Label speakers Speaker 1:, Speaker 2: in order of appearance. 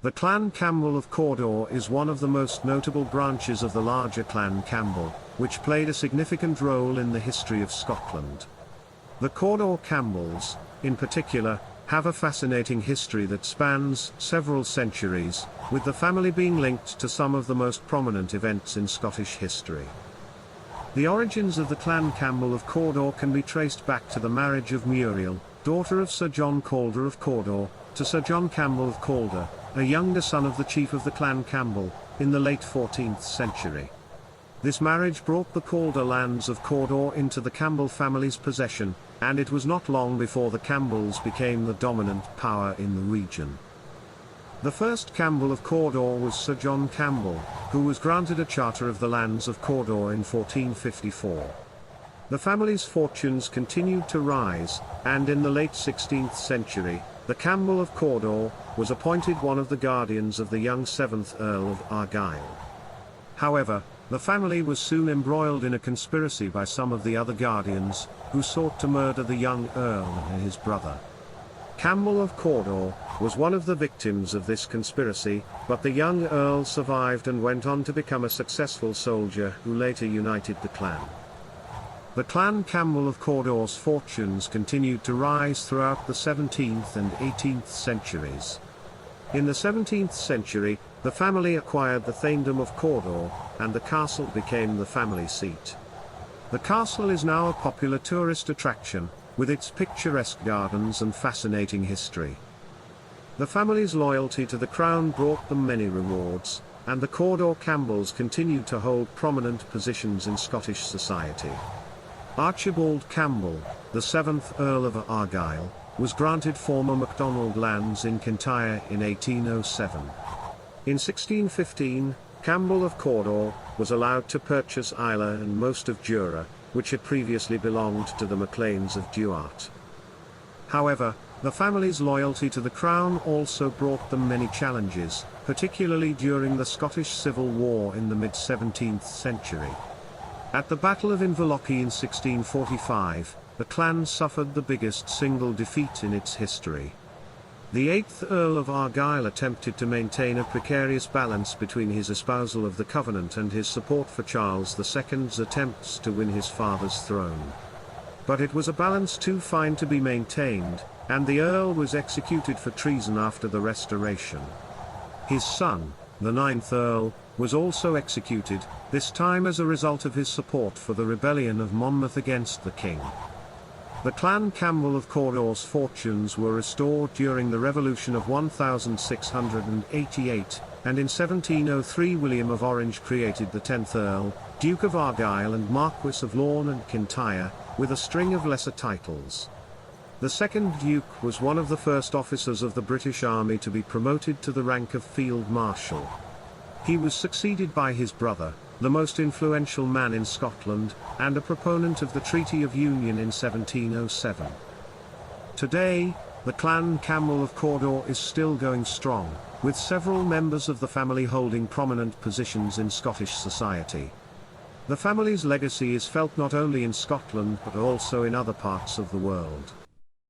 Speaker 1: The Clan Campbell of Cawdor is one of the most notable branches of the larger Clan Campbell, which played a significant role in the history of Scotland. The Cawdor Campbells, in particular, have a fascinating history that spans several centuries, with the family being linked to some of the most prominent events in Scottish history. The origins of the Clan Campbell of Cawdor can be traced back to the marriage of Muriel, daughter of Sir John Calder of Cawdor, to Sir John Campbell of Calder, a younger son of the chief of the Clan Campbell, in the late 14th century. This marriage brought the Calder lands of Cawdor into the Campbell family's possession, and it was not long before the Campbells became the dominant power in the region. The first Campbell of Cawdor was Sir John Campbell, who was granted a charter of the lands of Cawdor in 1454. The family's fortunes continued to rise, and in the late 16th century, the Campbell of Cawdor was appointed one of the guardians of the young 7th Earl of Argyll. However, the family was soon embroiled in a conspiracy by some of the other guardians, who sought to murder the young Earl and his brother. Campbell of Cawdor was one of the victims of this conspiracy, but the young Earl survived and went on to become a successful soldier who later united the clan. The Clan Campbell of Cawdor's fortunes continued to rise throughout the 17th and 18th centuries. In the 17th century, the family acquired the Thaindom of Cawdor, and the castle became the family seat. The castle is now a popular tourist attraction, with its picturesque gardens and fascinating history. The family's loyalty to the crown brought them many rewards, and the Cawdor Campbells continued to hold prominent positions in Scottish society. Archibald Campbell, the 7th Earl of Argyll, was granted former MacDonald lands in Kintyre in 1807. In 1615, Campbell of Cawdor was allowed to purchase Islay and most of Jura, which had previously belonged to the MacLeans of Duart. However, the family's loyalty to the crown also brought them many challenges, particularly during the Scottish Civil War in the mid-17th century. At the Battle of Inverlochy in 1645, the clan suffered the biggest single defeat in its history. The 8th Earl of Argyll attempted to maintain a precarious balance between his espousal of the Covenant and his support for Charles II's attempts to win his father's throne. But it was a balance too fine to be maintained, and the Earl was executed for treason after the Restoration. His son, the 9th Earl, was also executed, this time as a result of his support for the rebellion of Monmouth against the king. The Clan Campbell of Cawdor's fortunes were restored during the Revolution of 1688, and in 1703 William of Orange created the 10th Earl, Duke of Argyll and Marquess of Lorne and Kintyre, with a string of lesser titles. The second Duke was one of the first officers of the British Army to be promoted to the rank of Field Marshal. He was succeeded by his brother, the most influential man in Scotland, and a proponent of the Treaty of Union in 1707. Today, the Clan Campbell of Cawdor is still going strong, with several members of the family holding prominent positions in Scottish society. The family's legacy is felt not only in Scotland but also in other parts of the world.